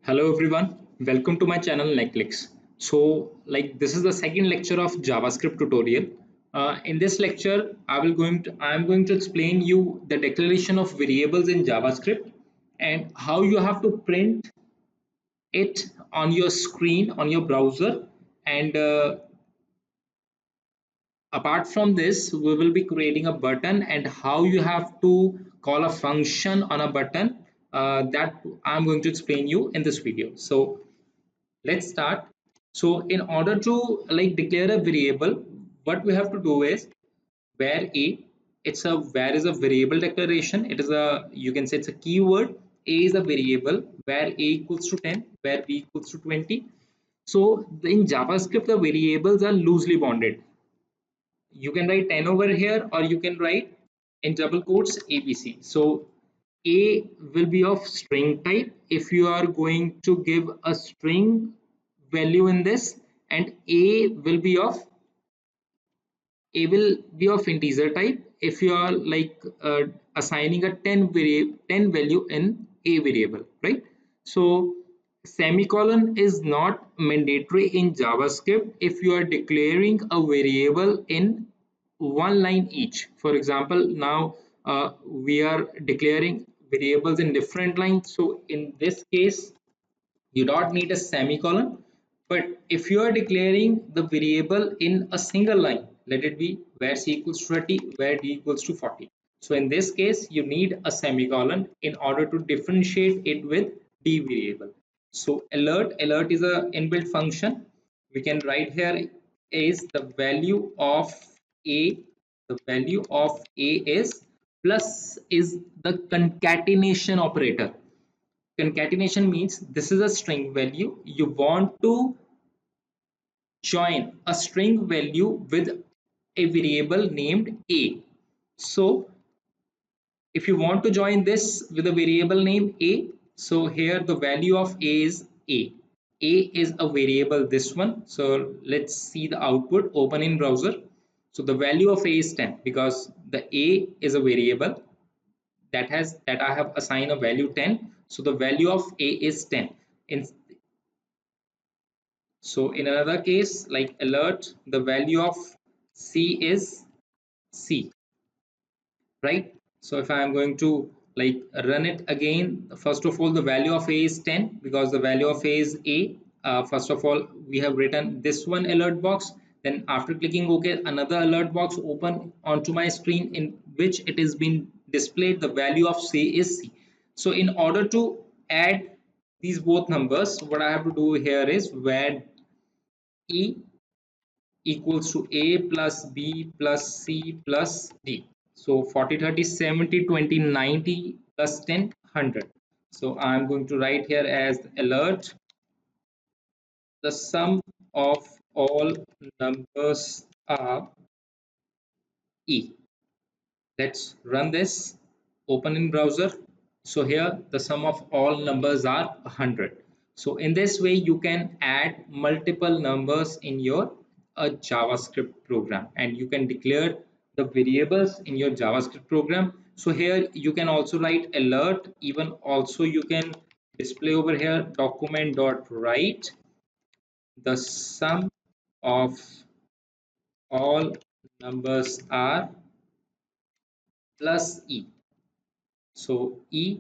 Hello everyone, welcome to my channel Netflix. This is the second lecture of JavaScript tutorial. In this lecture, I am going to explain you the declaration of variables in JavaScript and how you have to print it on your screen on your browser. And apart from this, we will be creating a button and how you have to call a function on a button that I'm going to explain you in this video. So let's start. So in order to declare a variable, what we have to do is var a. Var is a variable declaration. It is a, you can say it's a keyword. A is a variable where a equals to 10, where b equals to 20. So in JavaScript, the variables are loosely bounded. You can write 10 over here, or you can write in double quotes ABC. So a will be of string type if you are going to give a string value in this, and a will be of integer type if you are assigning a 10 value in a variable, right? So semicolon is not mandatory in JavaScript if you are declaring a variable in one line each. For example, now we are declaring variables in different lines, so in this case you don't need a semicolon. But if you are declaring the variable in a single line, let it be where c equals to 30, where d equals to 40, so in this case you need a semicolon in order to differentiate it with d variable. So alert is a inbuilt function. We can write here is the value of a, the value of a is plus is the concatenation operator. Concatenation means this is a string value. You want to join a string value with a variable named a. So if you want to join this with a variable name a, so here the value of a is a. A is a variable, this one. So let's see the output. Open in browser. So the value of a is 10 because the a is a variable that I have assigned a value 10. So the value of a is 10. So in another case, like alert, the value of c is c, right? So if I am going to run it again, first of all the value of a is 10 because the value of a is a. First of all, we have written this one alert box. Then after clicking OK, another alert box open onto my screen in which it is being displayed the value of c is c. So in order to add these both numbers, what I have to do here is var e equals to a plus b plus c plus d. So 40, 30, 70, 20, 90 plus 10, 100. So I'm going to write here as alert, the sum of all numbers are e. Let's run this. Open in browser. So here the sum of all numbers are 100. So in this way you can add multiple numbers in your a JavaScript program, and you can declare the variables in your JavaScript program. So here you can also write alert. Even also you can display over here document.write the sum of all numbers are plus e. So E,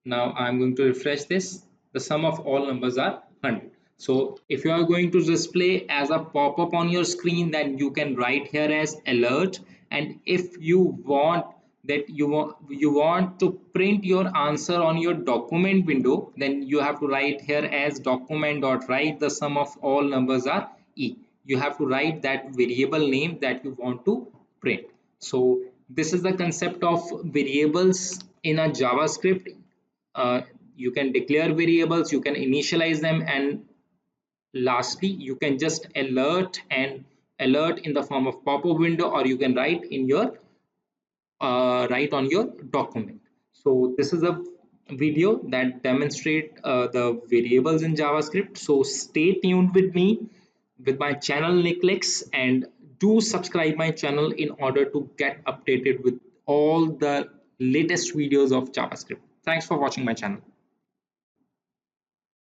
now I'm going to refresh this. The sum of all numbers are 100. So if you are going to display as a pop-up on your screen, then you can write here as alert. And if you want that you want to print your answer on your document window, then you have to write here as document.write the sum of all numbers are E. You have to write that variable name that you want to print. So this is the concept of variables in a JavaScript. Uh, you can declare variables, you can initialize them, and lastly you can just alert in the form of pop-up window, or you can write in your write on your document. So this is a video that demonstrate the variables in JavaScript. So stay tuned with me with my channel Nicklex, and do subscribe my channel in order to get updated with all the latest videos of JavaScript. Thanks for watching my channel.